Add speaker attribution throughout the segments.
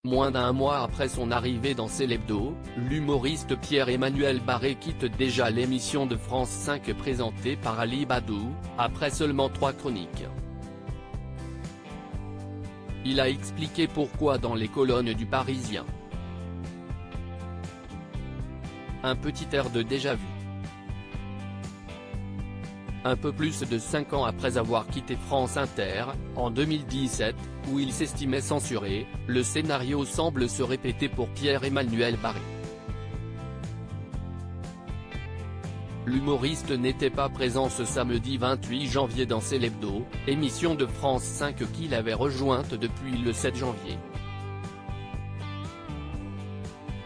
Speaker 1: Moins d'un mois après son arrivée dans Célébdo, l'humoriste Pierre-Emmanuel Barré quitte déjà l'émission de France 5 présentée par Ali Badou, après seulement 3 chroniques. Il a expliqué pourquoi dans les colonnes du Parisien. Un petit air de déjà-vu. Un peu plus de 5 ans après avoir quitté France Inter, en 2017, où il s'estimait censuré, le scénario semble se répéter pour Pierre-Emmanuel Barré. L'humoriste n'était pas présent ce samedi 28 janvier dans Célébdo, émission de France 5 qu'il avait rejointe depuis le 7 janvier.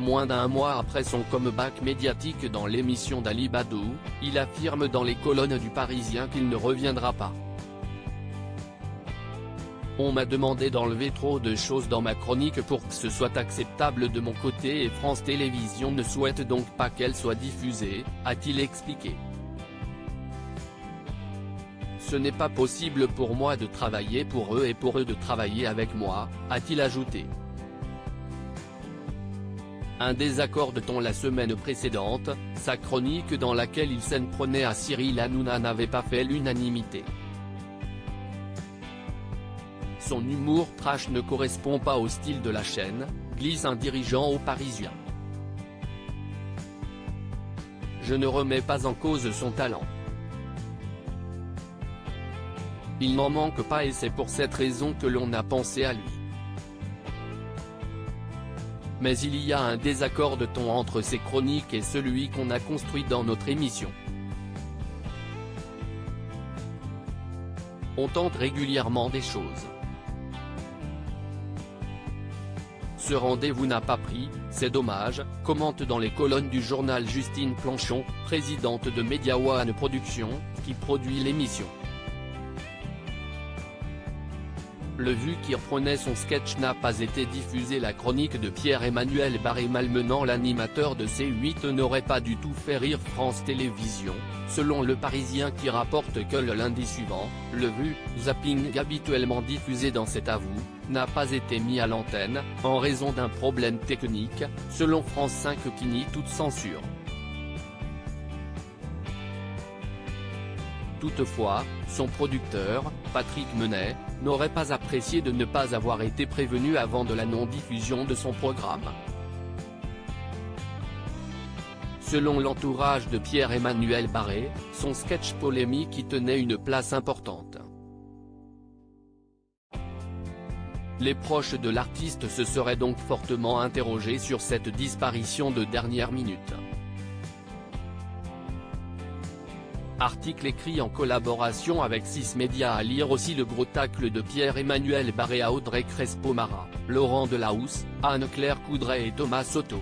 Speaker 1: Moins d'un mois après son comeback médiatique dans l'émission d'Ali Badou, il affirme dans les colonnes du Parisien qu'il ne reviendra pas. On m'a demandé d'enlever trop de choses dans ma chronique pour que ce soit acceptable de mon côté et France Télévisions ne souhaite donc pas qu'elle soit diffusée, a-t-il expliqué. Ce n'est pas possible pour moi de travailler pour eux et pour eux de travailler avec moi, a-t-il ajouté. Un désaccord de ton la semaine précédente, sa chronique dans laquelle il s'en prenait à Cyril Hanouna n'avait pas fait l'unanimité. Son humour trash ne correspond pas au style de la chaîne, glisse un dirigeant au Parisien. Je ne remets pas en cause son talent. Il n'en manque pas et c'est pour cette raison que l'on a pensé à lui. Mais il y a un désaccord de ton entre ses chroniques et celui qu'on a construit dans notre émission. On tente régulièrement des choses. Ce rendez-vous n'a pas pris, c'est dommage, commente dans les colonnes du journal Justine Planchon, présidente de Media One Productions, qui produit l'émission. Le vu qui reprenait son sketch n'a pas été diffusé. La chronique de Pierre-Emmanuel Barré malmenant l'animateur de C8 n'aurait pas du tout fait rire France Télévisions, selon Le Parisien qui rapporte que le lundi suivant, le vu, zapping habituellement diffusé dans C'est à vous, n'a pas été mis à l'antenne, en raison d'un problème technique, selon France 5 qui nie toute censure. Toutefois, son producteur, Patrick Menet, n'aurait pas apprécié de ne pas avoir été prévenu avant de la non-diffusion de son programme. Selon l'entourage de Pierre-Emmanuel Barré, son sketch polémique y tenait une place importante. Les proches de l'artiste se seraient donc fortement interrogés sur cette disparition de dernière minute. Article écrit en collaboration avec 6 médias à lire aussi le gros tacle de Pierre-Emmanuel Barré à Audrey Crespo-Mara, Laurent Delahousse, Anne-Claire Coudray et Thomas Soto.